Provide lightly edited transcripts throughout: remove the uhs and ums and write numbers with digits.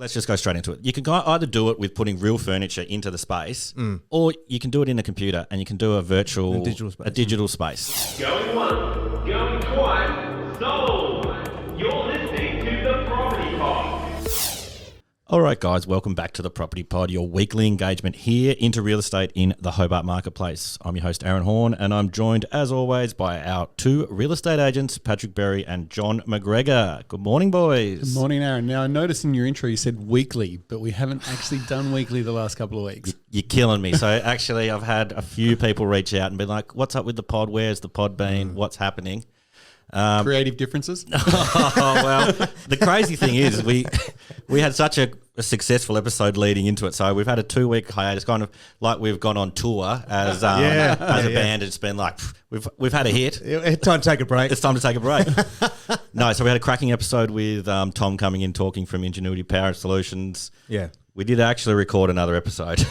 Let's just go straight into it. You can either do it with putting real furniture into the space, or you can do it in a computer and you can do a virtual, digital space. Going once, going twice, sold. You're listening to the Property Pod. All right, guys, welcome back to the Property Pod, your weekly engagement here into real estate in the Hobart Marketplace. I'm your host, Aaron Horn, and I'm joined, as always, by our two real estate agents, Patrick Berry and John McGregor. Good morning, boys. Good morning, Aaron. Now, I noticed in your intro you said weekly, but we haven't actually done weekly the last couple of weeks. You're killing me. So, actually, I've had a few people reach out and be like, what's up with the pod? Where's the pod been? What's happening? Creative differences? Oh, well, the crazy thing is we had such a successful episode leading into it. So we've had a 2-week hiatus, kind of like we've gone on tour as a band. It's been like, we've had a hit. It's time to take a break. It's time to take a break. No, so we had a cracking episode with Tom coming in talking from Ingenuity Power Solutions. Yeah. We did actually record another episode.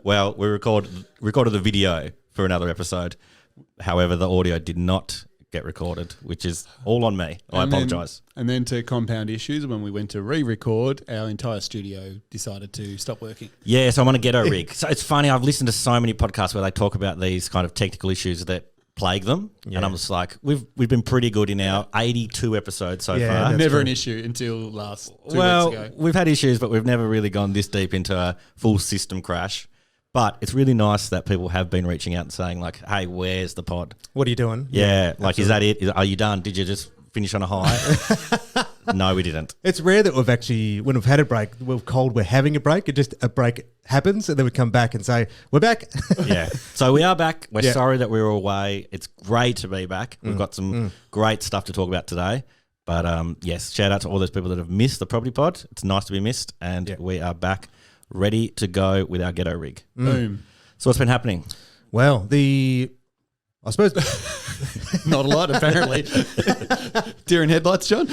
Well, we recorded the video for another episode. However, the audio did not get recorded, which is all on me. I apologise. And then to compound issues, when we went to re-record, our entire studio decided to stop working. Yeah, so I'm on a ghetto rig. So it's funny, I've listened to so many podcasts where they talk about these kind of technical issues that plague them, and I'm just like, we've been pretty good in our 82 episodes so far. Never an issue until last 2 weeks ago. We've had issues, but we've never really gone this deep into a full system crash. But it's really nice that people have been reaching out and saying like, hey, where's the pod? What are you doing? Yeah, like, absolutely. Is that it? Are you done? Did you just finish on a high? No, we didn't. It's rare that when we've had a break, we're having a break. A break happens and then we come back and say, we're back. Yeah. So we are back. We're sorry that we were away. It's great to be back. We've got some great stuff to talk about today. But yes, shout out to all those people that have missed the Property Pod. It's nice to be missed. And we are back, ready to go with our ghetto rig. Boom. So what's been happening? Well, I suppose not a lot, apparently. Deer in headlights, John?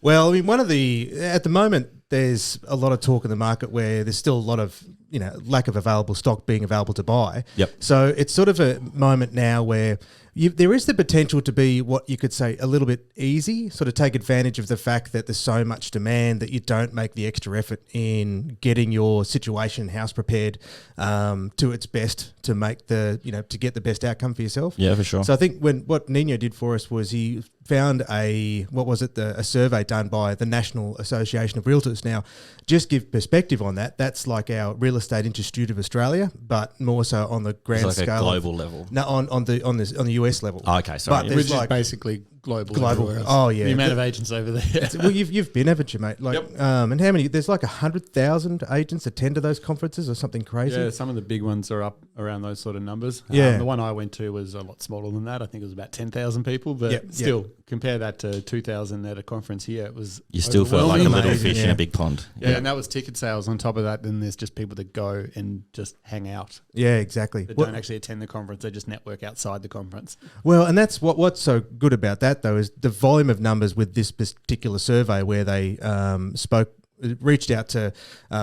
Well, I mean, at the moment, there's a lot of talk in the market where there's still a lot of, lack of available stock being available to buy. Yep. So it's sort of a moment now where there is the potential to be what you could say a little bit easy, sort of take advantage of the fact that there's so much demand that you don't make the extra effort in getting your situation house prepared to its best to make to get the best outcome for yourself. Yeah, for sure. So I think what Nino did for us was he found a survey done by the National Association of Realtors. Now, just give perspective on that. That's like our Real Estate Institute of Australia, but more so on the grand it's like scale, a global level. No, on the US level. Oh, okay, sorry. But which is basically global. Oh yeah, the amount of agents over there. Well, you've been, haven't you, mate? And how many? There's like 100,000 agents attend to those conferences or something crazy. Yeah, some of the big ones are up around those sort of numbers. Yeah, the one I went to was a lot smaller than that. I think it was about 10,000 people, but still compare that to 2,000 at a conference here. It was you still feel like a little fish in a big pond. Yeah, and that was ticket sales. On top of that, then there's just people that go and just hang out. Yeah, exactly. They don't actually attend the conference; they just network outside the conference. Well, and that's what's so good about that, though, is the volume of numbers with this particular survey where they reached out to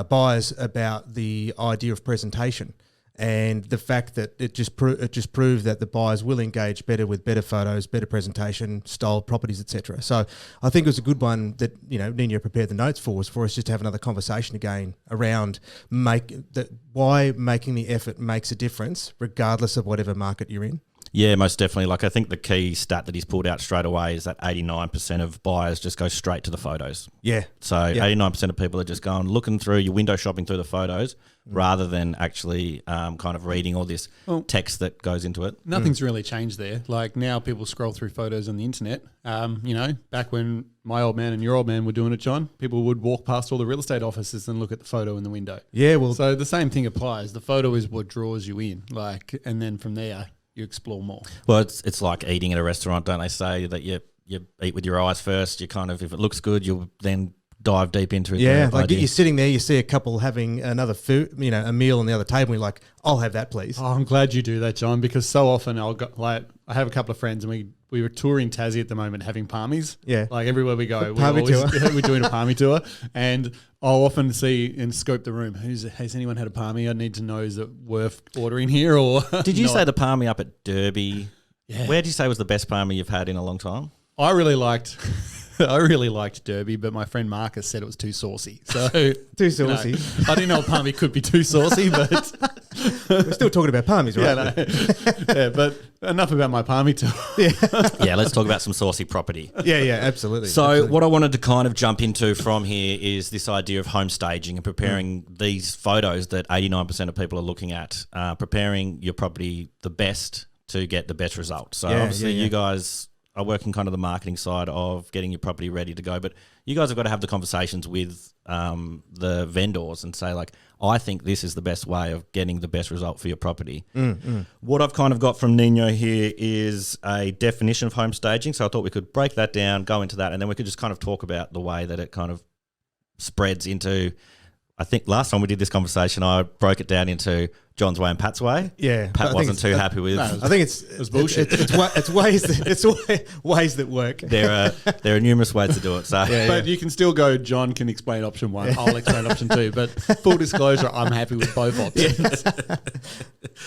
buyers about the idea of presentation. And the fact that it just proved that the buyers will engage better with better photos, better presentation, style properties, etc. So I think it was a good one that Nino prepared the notes for us just to have another conversation again around why making the effort makes a difference regardless of whatever market you're in. Yeah, most definitely. Like, I think the key stat that he's pulled out straight away is that 89% of buyers just go straight to the photos. Yeah. So 89% of people are just going, looking through, your window shopping through the photos rather than actually kind of reading all this text that goes into it. Nothing's really changed there. Like, now people scroll through photos on the internet. Back when my old man and your old man were doing it, John, people would walk past all the real estate offices and look at the photo in the window. Yeah, well, so the same thing applies. The photo is what draws you in. And then from there, you explore more. Well, it's like eating at a restaurant, don't they say that you eat with your eyes first? You kind of, if it looks good, you'll then dive deep into it. Yeah, like you're sitting there, you see a couple having another food, a meal on the other table, and you're like, I'll have that, please. Oh, I'm glad you do that, John, because so often I have a couple of friends and we were touring Tassie at the moment having palmies. Yeah. Like everywhere we go, we're doing a palmy tour, and I'll often see and scope the room. Has anyone had a palmy? I need to know, is it worth ordering here or Did you say the palmy up at Derby? Yeah. Where did you say was the best palmy you've had in a long time? I really liked I really liked Derby, but my friend Marcus said it was too saucy. So Too saucy. I didn't know palmy could be too saucy, but We're still talking about palmies, right? yeah, but enough about my palmy tour. Yeah, let's talk about some saucy property. Yeah, absolutely. So Absolutely. what I wanted to kind of jump into from here is this idea of home staging and preparing these photos that 89% of people are looking at, preparing your property the best to get the best result. So obviously you guys are working kind of the marketing side of getting your property ready to go, but you guys have got to have the conversations with the vendors and say, like, I think this is the best way of getting the best result for your property. What I've kind of got from Nino here is a definition of home staging. So I thought we could break that down, go into that, and then we could just kind of talk about the way that it kind of spreads into. I think last time we did this conversation, I broke it down into John's way and Pat's way. Yeah, Pat wasn't too happy with. I think it's bullshit. It's ways that work. There are numerous ways to do it. So, But you can still go, John can explain option 1, I'll explain option 2. But full disclosure, I'm happy with both options.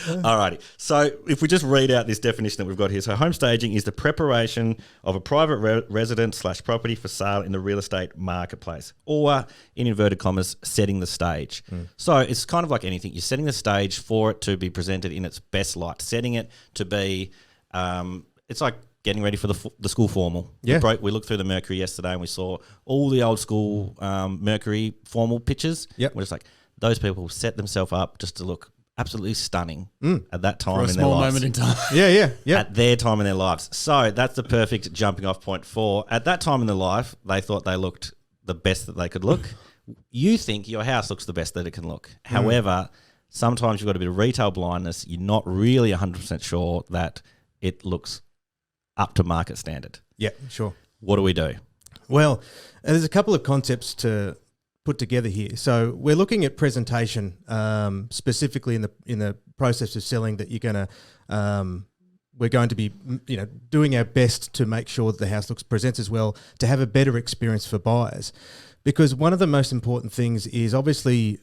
alrighty. So if we just read out this definition that we've got here. So home staging is the preparation of a private residence / property for sale in the real estate marketplace, or in inverted commas, setting the stage. So it's kind of like anything. You're setting the stage for it to be presented in its best light, setting it to be, it's like getting ready for the school formal. Yeah. We looked through the Mercury yesterday and we saw all the old school Mercury formal pictures. Yep. We're just like, those people set themselves up just to look absolutely stunning at that time For a in their small lives. moment in time. Yeah. At their time in their lives. So that's the perfect jumping off point for, at that time in their life, they thought they looked the best that they could look. You think your house looks the best that it can look. However, sometimes you've got a bit of retail blindness. You're not really 100% sure that it looks up to market standard. Yeah, sure. What do we do? Well, there's a couple of concepts to put together here. So we're looking at presentation specifically in the process of selling that you're going to. We're going to be, doing our best to make sure that the house presents as well, to have a better experience for buyers. Because one of the most important things is obviously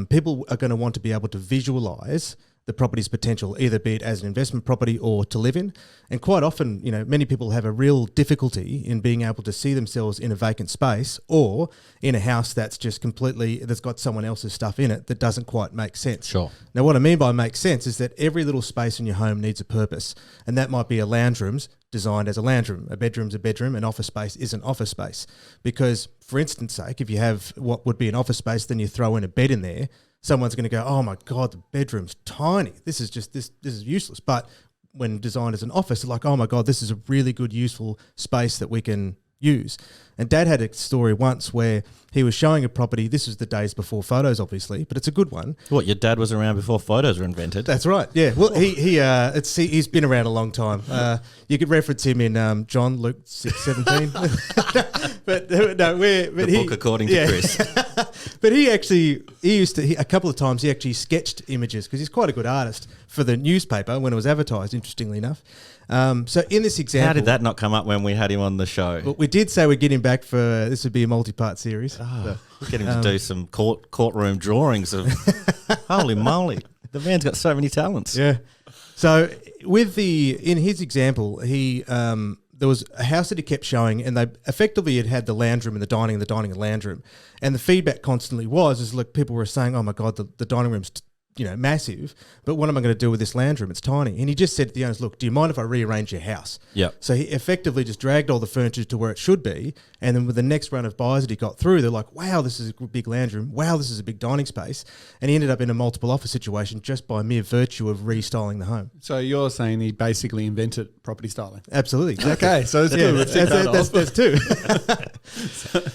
people are going to want to be able to visualize the property's potential, either be it as an investment property or to live in. And quite often, many people have a real difficulty in being able to see themselves in a vacant space or in a house that's just that's got someone else's stuff in it that doesn't quite make sense. Sure. Now, what I mean by make sense is that every little space in your home needs a purpose. And that might be a lounge room's designed as a lounge room, a bedroom's a bedroom, an office space is an office space. Because, for instance sake, if you have what would be an office space, then you throw in a bed in there, someone's going to go, oh my God, the bedroom's tiny. This is useless. But when designed as an office, it's like, oh my God, this is a really good, useful space that we can use. And Dad had a story once where he was showing a property. This was the days before photos, obviously, but it's a good one. What, your dad was around before photos were invented? That's right. Yeah. Well, he's been around a long time. You could reference him in John Luke 6:17. but The book according to Chris. But he used to, a couple of times he actually sketched images because he's quite a good artist for the newspaper when it was advertised, interestingly enough. So in this example... How did that not come up when we had him on the show? Well, we did say we'd get him back for, this would be a multi-part series. Get him to do some courtroom drawings of, holy moly, the man's got so many talents. Yeah. So in his example, there was a house that he kept showing, and they effectively had the lounge room and the dining and lounge room. And the feedback constantly was, look, people were saying, oh my God, the dining room's massive, but what am I going to do with this lounge room? It's tiny. And he just said to the owners, look, do you mind if I rearrange your house? Yeah. So he effectively just dragged all the furniture to where it should be. And then with the next run of buyers that he got through, they're like, wow, this is a big lounge room. Wow, this is a big dining space. And he ended up in a multiple offer situation just by mere virtue of restyling the home. So you're saying he basically invented property styling? Absolutely. Exactly. Okay, so it's good. That's two.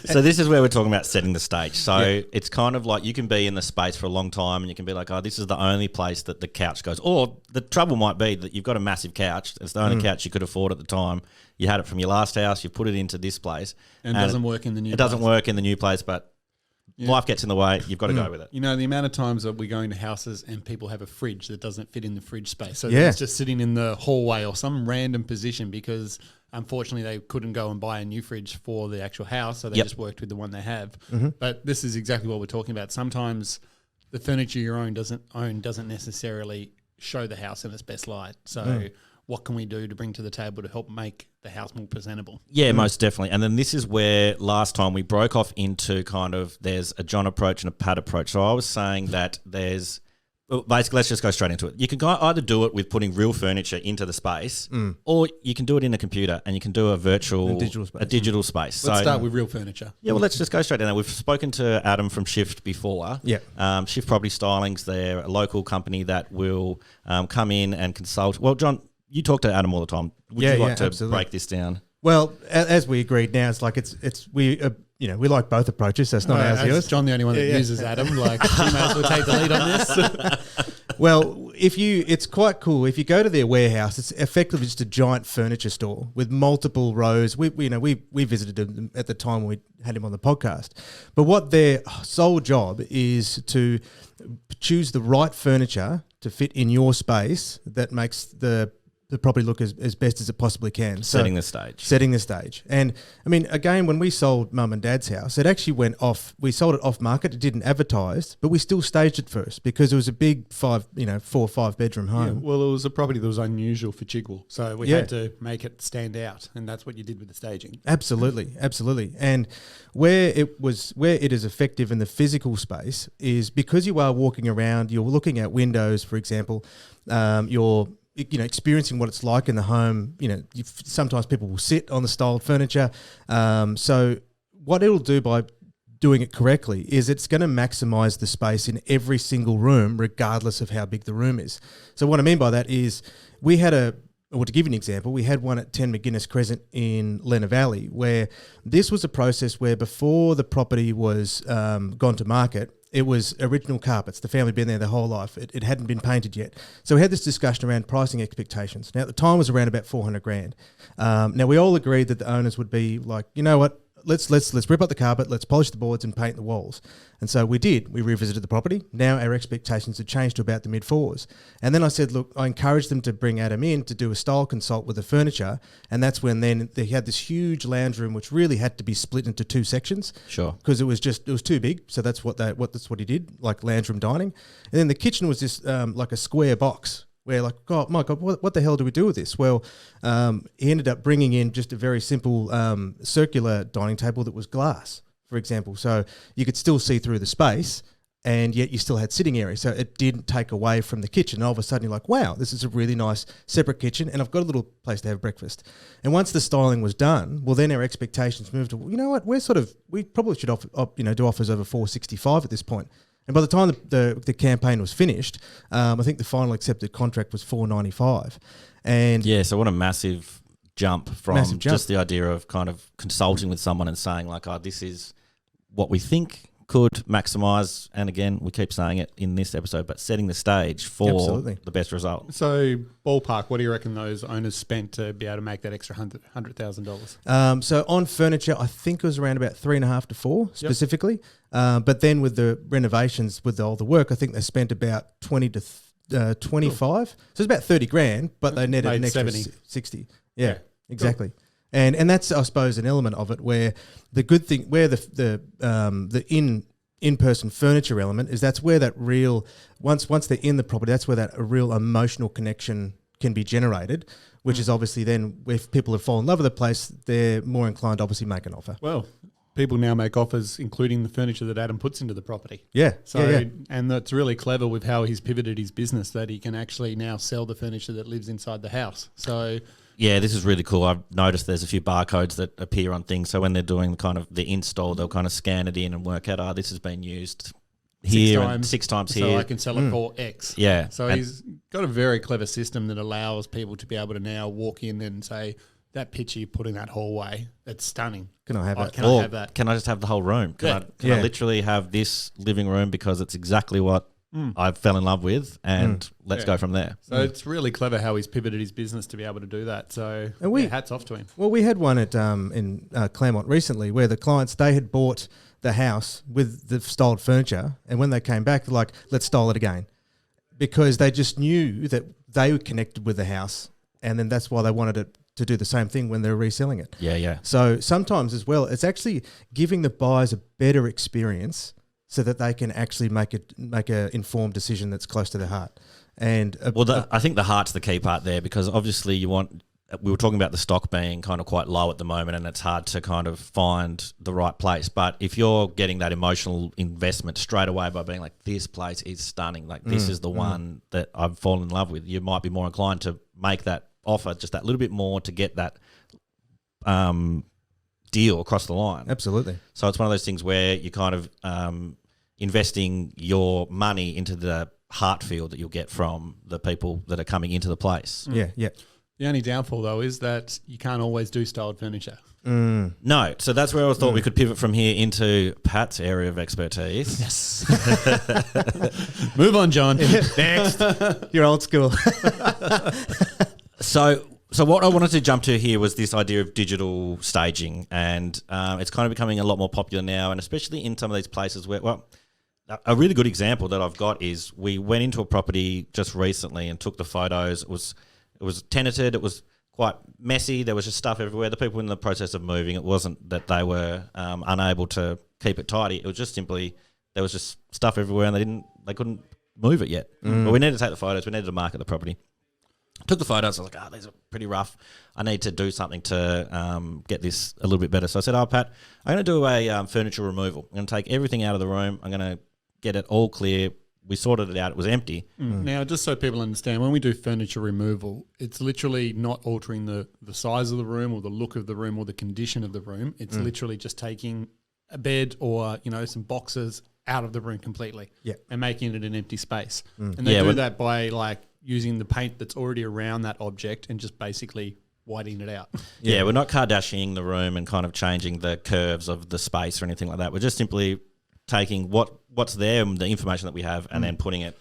So this is where we're talking about setting the stage. So it's kind of like you can be in the space for a long time and you can be like, oh, this is the only place that the couch goes. Or the trouble might be that you've got a massive couch. It's the only couch you could afford at the time. You had it from your last house. You put it into this place. And it doesn't work in the new place. It doesn't work in the new place, but life gets in the way. You've got to go with it. You know, the amount of times that we go into houses and people have a fridge that doesn't fit in the fridge space. So it's just sitting in the hallway or some random position because unfortunately they couldn't go and buy a new fridge for the actual house. So they just worked with the one they have. But this is exactly what we're talking about. Sometimes the furniture you own doesn't necessarily show the house in its best light. So what can we do to bring to the table to help make the house more presentable? Yeah, most definitely. And then this is where last time we broke off into kind of there's a John approach and a Pat approach. So I was saying that there's basically, let's just go straight into it. You can either do it with putting real furniture into the space, or you can do it in a computer and you can do a digital space. Let's start with real furniture. Yeah, well, let's just go straight in there. We've spoken to Adam from Shift before. Yeah. Shift Property Stylings, they're a local company that will come in and consult. Well, John, you talk to Adam all the time. Would you like to absolutely. break this down? Well, as we agreed now, it's like we like both approaches, so it's not ours, yours. John the only one that uses Adam, like he may as well take the lead on this. Well, it's quite cool. If you go to their warehouse, it's effectively just a giant furniture store with multiple rows. We visited them at the time we had him on the podcast. But what their sole job is to choose the right furniture to fit in your space that makes the property look as best as it possibly can. Setting the stage. And I mean, again, when we sold Mum and Dad's house, it actually went off. We sold it off market. It didn't advertise, but we still staged it first because it was a big 4 or 5 bedroom home. Yeah, well, it was a property that was unusual for Chigwell. So we had to make it stand out. And that's what you did with the staging. Absolutely. And where it is effective in the physical space is because you are walking around, you're looking at windows, for example, you're experiencing what it's like in the home. Sometimes people will sit on the styled furniture. So what it'll do by doing it correctly is it's going to maximize the space in every single room, regardless of how big the room is. So what I mean by that is to give you an example, we had one at 10 McGuinness Crescent in Lenna Valley where this was a process where before the property was gone to market, it was original carpets. The family had been there their whole life. It hadn't been painted yet. So we had this discussion around pricing expectations. Now, at the time, it was around about $400,000. Now, we all agreed that the owners would be like, you know what, let's rip up the carpet, let's polish the boards and paint the walls. And so we did. We revisited the property. Now our expectations had changed to about the mid-4s. And then I said, look, I encouraged them to bring Adam in to do a style consult with the furniture. And that's when then they had this huge lounge room, which really had to be split into 2 sections. Sure. Because it was too big. So that's what he did, like lounge room dining. And then the kitchen was just like a square box. Where like, oh my God, what the hell do we do with this? Well, he ended up bringing in just a very simple circular dining table that was glass, for example. So you could still see through the space and yet you still had sitting area. So it didn't take away from the kitchen. And all of a sudden you're like, wow, this is a really nice separate kitchen and I've got a little place to have breakfast. And once the styling was done, well, then our expectations moved to, you know what, we probably should do offers over $465 at this point. And by the time the campaign was finished, I think the final accepted contract was $495. And yeah, so what a massive jump from just the idea of kind of consulting with someone and saying like, oh, this is what we think could maximise, and again, we keep saying it in this episode, but setting the stage for the best result. So ballpark, what do you reckon those owners spent to be able to make that extra $100,000? So on furniture, I think it was around about 3.5 to 4 specifically. But then with the renovations, with all the work, I think they spent about 20 to 25. Cool. So it's about $30,000, but they netted an extra 60. Yeah, exactly. Cool. And that's, I suppose, an element of it where the good thing, where the in-person furniture element is, that's where that real, once they're in the property, that's where that a real emotional connection can be generated, which is obviously then, if people have fallen in love with the place, they're more inclined to obviously make an offer. Well, people now make offers, including the furniture that Adam puts into the property. Yeah. And that's really clever with how he's pivoted his business, that he can actually now sell the furniture that lives inside the house. So yeah, this is really cool. I've noticed there's a few barcodes that appear on things. So when they're doing kind of the install, they'll kind of scan it in and work out, this has been used here and 6 times here. So I can sell it for X. Yeah. So he's got a very clever system that allows people to be able to now walk in and say, that picture you put in that hallway, it's stunning. Can I have that? Can I have that? Can I just have the whole room? Can I literally have this living room because it's exactly what I fell in love with, and let's go from there. So it's really clever how he's pivoted his business to be able to do that. So hats off to him. Well, we had one at in Claremont recently where the clients, they had bought the house with the styled furniture, and when they came back, they're like, let's style it again, because they just knew that they were connected with the house, and then that's why they wanted it to do the same thing when they're reselling it. Yeah. So sometimes as well, it's actually giving the buyers a better experience so that they can actually make a informed decision that's close to their heart. And I think the heart's the key part there, because obviously we were talking about the stock being kind of quite low at the moment, and it's hard to kind of find the right place. But if you're getting that emotional investment straight away by being like, this place is stunning, like this is the one that I've fallen in love with, you might be more inclined to make that offer just that little bit more to get that deal across the line. Absolutely. So it's one of those things where you're kind of investing your money into the heart feel that you'll get from the people that are coming into the place. Yeah, yeah. The only downfall, though, is that you can't always do styled furniture. No, so that's where I thought we could pivot from here into Pat's area of expertise. Yes. Move on, John. Next. You're old school. So what I wanted to jump to here was this idea of digital staging, and it's kind of becoming a lot more popular now, and especially in some of these places where, well, a really good example that I've got is we went into a property just recently and took the photos. It was tenanted. It was quite messy. There was just stuff everywhere. The people were in the process of moving. It wasn't that they were unable to keep it tidy. It was just simply there was just stuff everywhere, and they couldn't move it yet. But we needed to take the photos. We needed to market the property. Took the photos. I was like, these are pretty rough. I need to do something to get this a little bit better. So I said, Pat, I'm going to do a furniture removal. I'm going to take everything out of the room. I'm going to get it all clear. We sorted it out. It was empty. Now, just so people understand, when we do furniture removal, it's literally not altering the size of the room or the look of the room or the condition of the room. It's literally just taking a bed or, some boxes out of the room completely and making it an empty space. And they do that by like using the paint that's already around that object and just basically whitening it out. Yeah, we're not Kardashianing the room and kind of changing the curves of the space or anything like that. We're just simply taking what's there and the information that we have and then putting it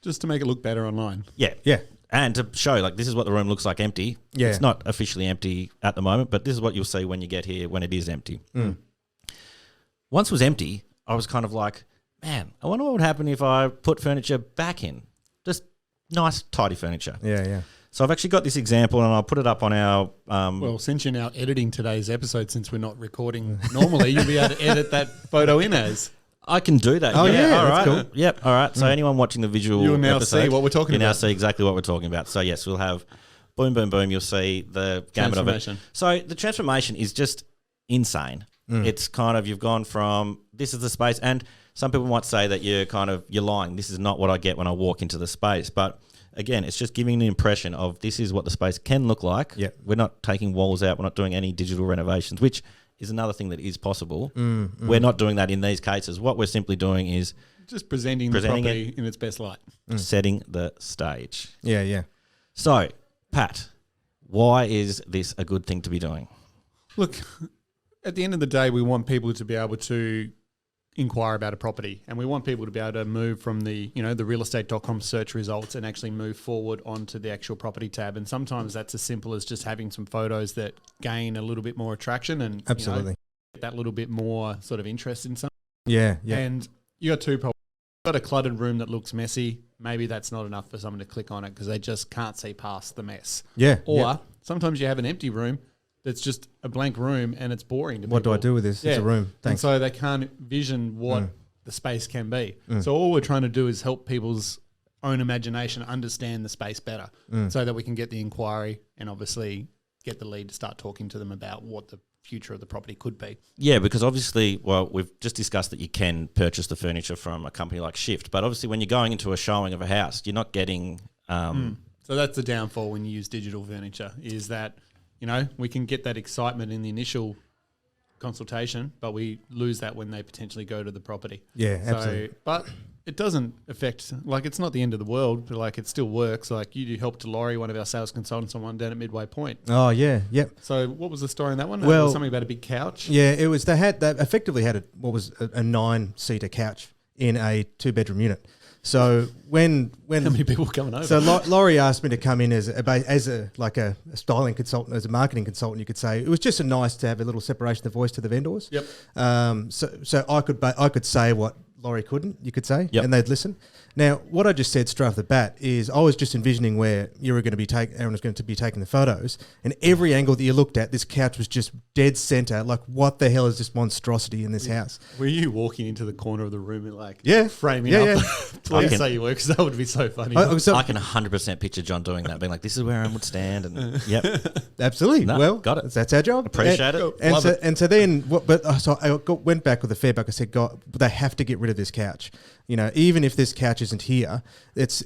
just to make it look better online. Yeah. And to show like this is what the room looks like empty. Yeah. It's not officially empty at the moment, but this is what you'll see when you get here when it is empty. Once it was empty, I was kind of like, man, I wonder what would happen if I put furniture back in. Just nice, tidy furniture. Yeah. So I've actually got this example, and I'll put it up on our... well, since you're now editing today's episode, since we're not recording normally, you'll be able to edit that photo in as. I can do that. Oh, yeah, all that's right. cool. Yep, all right. So anyone watching the visual You'll now episode, see what we're talking you now about. see exactly what we're talking about. So, yes, we'll have boom, boom, boom. You'll see the gamut of it. So the transformation is just insane. It's kind of, you've gone from, this is the space, and some people might say that you're lying. This is not what I get when I walk into the space. But again, it's just giving the impression of this is what the space can look like. Yep. We're not taking walls out. We're not doing any digital renovations, which is another thing that is possible. We're not doing that in these cases. What we're simply doing is just presenting the property in its best light. Setting the stage. Yeah. So, Pat, why is this a good thing to be doing? Look, at the end of the day, we want people to be able to inquire about a property, and we want people to be able to move from the realestate.com search results and actually move forward onto the actual property tab. And sometimes that's as simple as just having some photos that gain a little bit more attraction and Absolutely. Get that little bit more sort of interest in something. Yeah. And you got two problems. You've got a cluttered room that looks messy. Maybe that's not enough for someone to click on it because they just can't see past the mess. Yeah. Or sometimes you have an empty room that's just a blank room and it's boring to people. What do I do with this? It's a room. And Thanks. so they can't vision what the space can be. So all we're trying to do is help people's own imagination understand the space better so that we can get the inquiry and obviously get the lead to start talking to them about what the future of the property could be. Yeah, because obviously, well, we've just discussed that you can purchase the furniture from a company like Shift, but obviously when you're going into a showing of a house, you're not getting... So that's the downfall when you use digital furniture is that, we can get that excitement in the initial consultation, but we lose that when they potentially go to the property. Yeah, absolutely. But it doesn't affect, it's not the end of the world, but it still works. You do help to Laurie, one of our sales consultants, on one down at Midway Point. Oh, yeah, yep. So what was the story on that one? Well, It was something about a big couch? Yeah, it was, they effectively had a 9-seater couch in a 2-bedroom unit. So when How many people were coming over? So Laurie asked me to come in as a styling consultant, as a marketing consultant, you could say. It was just nice to have a little separation of voice to the vendors. Yep. So I could say what Laurie couldn't, you could say, Yep. and they'd listen. Now, what I just said straight off the bat is I was just envisioning where you were going to be Aaron was going to be taking the photos, and every angle that you looked at, this couch was just dead center. Like, what the hell is this monstrosity in this house? Were you walking into the corner of the room and like Yeah. framing Yeah, up? yeah. Please say you were, because that would be so funny. So- I can 100% picture John doing that, being like, "This is where Aaron would stand," and yep, Absolutely. No, well, got it. That's our job. Appreciate it. And Love so, it. and so then, so I went back with the feedback. I said, God, they have to get rid of this couch. You know, even if this couch isn't here, it's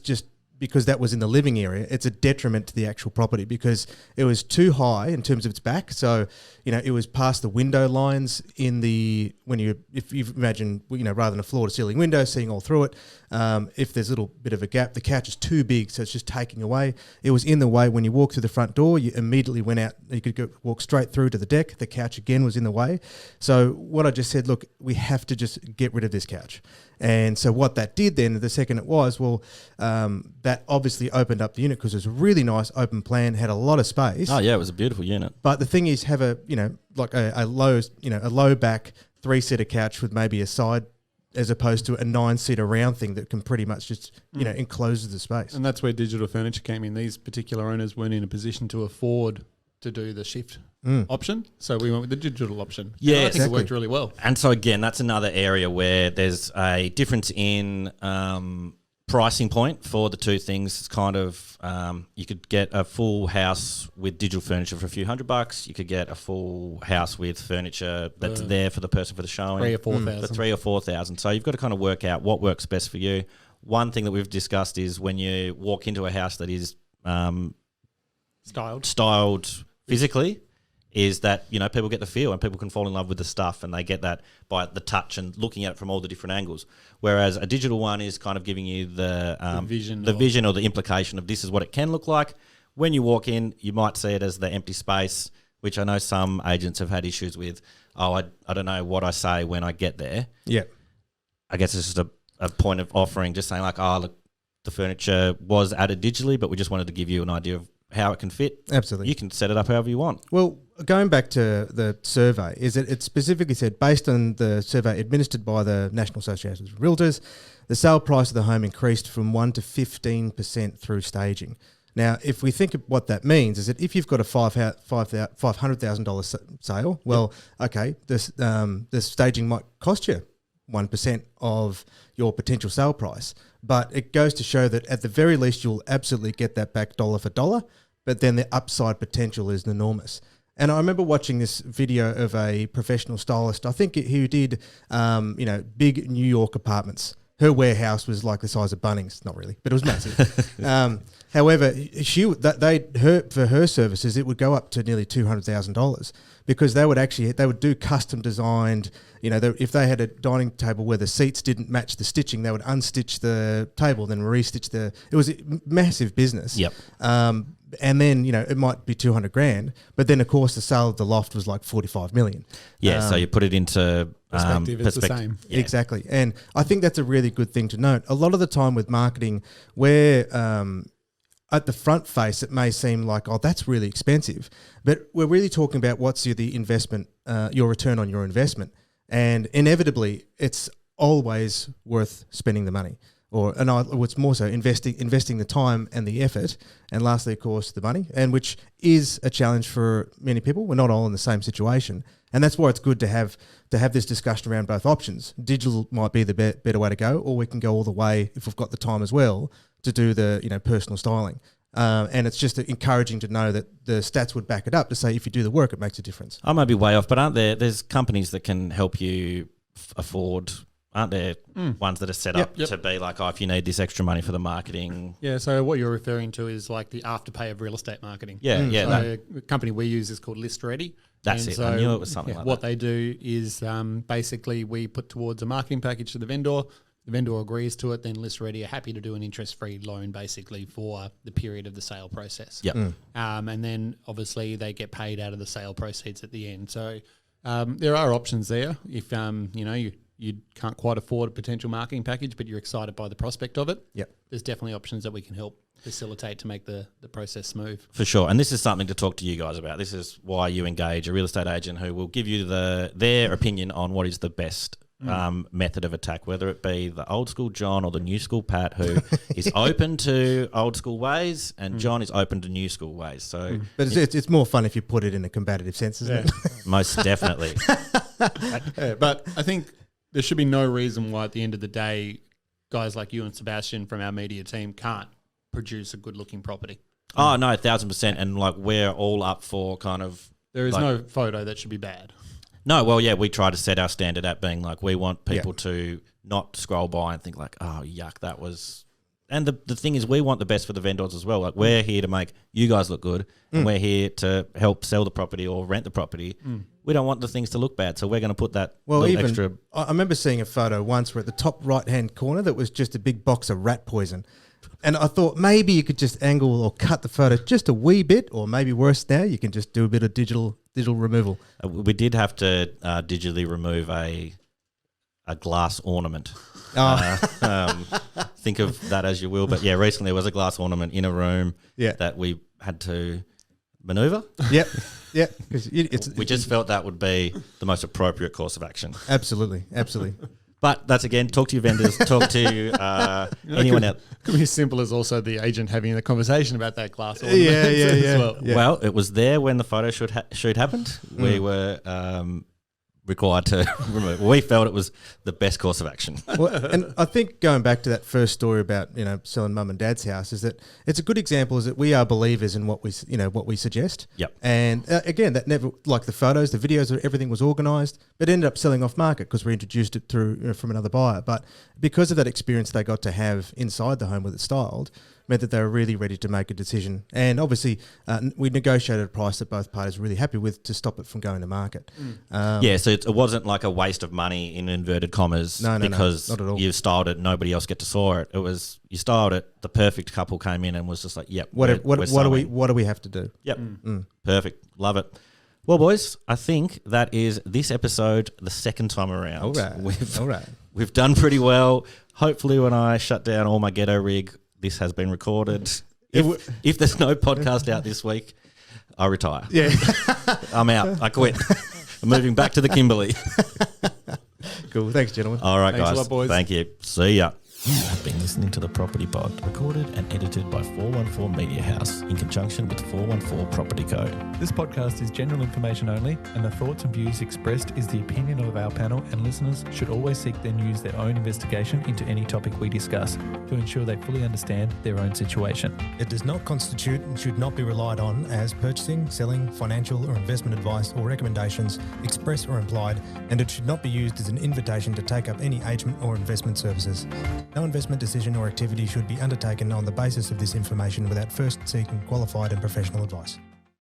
just because that was in the living area. It's a detriment to the actual property because it was too high in terms of its back. So, you know, it was past the window lines if you imagine, you know, rather than a floor to ceiling window, seeing all through it. If there's a little bit of a gap, the couch is too big, so it's just taking away. It was in the way. When you walk through the front door, you immediately went out. You could walk straight through to the deck. The couch again was in the way. So what I just said, look, we have to just get rid of this couch. And so what that did then, the second it was, that obviously opened up the unit because it was a really nice open plan, had a lot of space. Oh yeah, it was a beautiful unit. But the thing is, have a low back 3-seater couch with maybe a side, as opposed to a 9-seater round thing that can pretty much just encloses the space. And that's where digital furniture came in. These particular owners weren't in a position to afford to do the shift option, so we went with the digital option. Yeah, and I think exactly. it worked really well. And so again, that's another area where there's a difference in pricing point for the two things. It's kind of you could get a full house with digital furniture for a few $100. You could get a full house with furniture that's there for the person for the showing. 3,000 or 4,000. For 3,000 or 4,000. So you've got to kind of work out what works best for you. One thing that we've discussed is when you walk into a house that is styled physically, is that, you know, people get the feel and people can fall in love with the stuff, and they get that by the touch and looking at it from all the different angles. Whereas a digital one is kind of giving you the vision or the implication of this is what it can look like. When you walk in, you might see it as the empty space, which I know some agents have had issues with. Oh, I don't know what I say when I get there. Yeah. I guess it's just a point of offering, just saying like, oh, look, the furniture was added digitally, but we just wanted to give you an idea of how it can fit. Absolutely. You can set it up however you want. Well, going back to the survey, is that it specifically said, based on the survey administered by the National Association of Realtors, the sale price of the home increased from 1 to 15% through staging. Now, if we think of what that means, is that if you've got a $500,000 sale, well, okay, this staging might cost you 1% of your potential sale price. But it goes to show that at the very least, you'll absolutely get that back dollar for dollar, but then the upside potential is enormous. And I remember watching this video of a professional stylist, I think he did, big New York apartments. Her warehouse was like the size of Bunnings, not really, but it was massive. However, for her services, it would go up to nearly $200,000 because they would do custom designed. You know, if they had a dining table where the seats didn't match the stitching, they would unstitch the table, then restitch the. It was a massive business. Yep. And then, you know, it might be $200,000, but then of course the sale of the loft was like 45 million. Yeah, so you put it into perspective, it's the same. Yeah. Exactly. And I think that's a really good thing to note. A lot of the time with marketing, where at the front face, it may seem like, oh, that's really expensive, but we're really talking about what's the investment, your return on your investment. And inevitably, it's always worth spending the money. It's more so investing the time and the effort, and lastly, of course, the money, and which is a challenge for many people. We're not all in the same situation, and that's why it's good to have this discussion around both options. Digital might be the better way to go, or we can go all the way if we've got the time as well to do the personal styling. And it's just encouraging to know that the stats would back it up to say if you do the work, it makes a difference. I might be way off, but aren't there's companies that can help you afford. Aren't there ones that are set up to be like, oh, if you need this extra money for the marketing? Yeah, so what you're referring to is like the afterpay of real estate marketing. Yeah, yeah. So the company we use is called List Ready. That's and it. So I knew it was something like what that. they do is basically we put towards a marketing package to the vendor. The vendor agrees to it, then List Ready are happy to do an interest-free loan basically for the period of the sale process. Yep. And then obviously they get paid out of the sale proceeds at the end. So there are options there if you can't quite afford a potential marketing package, but you're excited by the prospect of it. Yep. There's definitely options that we can help facilitate to make the process smooth. For sure. And this is something to talk to you guys about. This is why you engage a real estate agent who will give you their opinion on what is the best method of attack, whether it be the old school John or the new school Pat, who is open to old school ways, and John is open to new school ways. So, But it's more fun if you put it in a combative sense, isn't it? most definitely. But I think there should be no reason why at the end of the day, guys like you and Sebastian from our media team can't produce a good looking property. Oh no, 1,000%, and like we're all up for kind of. There is like, no photo that should be bad. No, well, yeah, we try to set our standard at being like we want people to not scroll by and think like, oh, yuck, that was. And the thing is, we want the best for the vendors as well. Like we're here to make you guys look good, and we're here to help sell the property or rent the property. We don't want the things to look bad, so we're going to put that little extra. I remember seeing a photo once where at the top right-hand corner that was just a big box of rat poison. And I thought maybe you could just angle or cut the photo just a wee bit, or maybe worse now, you can just do a bit of digital removal. We did have to digitally remove a glass ornament. Think of that as you will. But yeah, recently there was a glass ornament in a room that we had to maneuver. Yep. Because we just felt that would be the most appropriate course of action. Absolutely. But that's again, talk to your vendors, talk to anyone else. Could be as simple as also the agent having a conversation about that glass ornament. Yeah. Well. Yeah. Well, it was there when the photo shoot happened. We were required to remove. We felt it was the best course of action. Well, and I think going back to that first story about selling mum and dad's house is that it's a good example is that we are believers in what we suggest. Yep. And again, that never like the photos, the videos, everything was organised, but ended up selling off market because we introduced it through from another buyer. But because of that experience they got to have inside the home with it styled, meant that they were really ready to make a decision. And obviously, we negotiated a price that both parties were really happy with to stop it from going to market. So it wasn't like a waste of money in inverted commas because not at all. you styled it, nobody else get to saw it. It was you styled it, the perfect couple came in and was just like, yep. What do we have to do? Yep. Perfect. Love it. Well, boys, I think that is this episode the second time around. All right. We've done pretty well. Hopefully when I shut down all my ghetto rig, this has been recorded. If there's no podcast out this week, I retire. Yeah. I'm out. I quit. I'm moving back to the Kimberley. Cool. Thanks, gentlemen. All right, Thanks guys. a lot, boys. Thank you. See ya. You have been listening to The Property Pod, recorded and edited by 414 Media House in conjunction with 414 Property Code. This podcast is general information only, and the thoughts and views expressed is the opinion of our panel, and listeners should always seek then use their own investigation into any topic we discuss to ensure they fully understand their own situation. It does not constitute and should not be relied on as purchasing, selling, financial or investment advice or recommendations, express or implied, and it should not be used as an invitation to take up any agent or investment services. No investment decision or activity should be undertaken on the basis of this information without first seeking qualified and professional advice.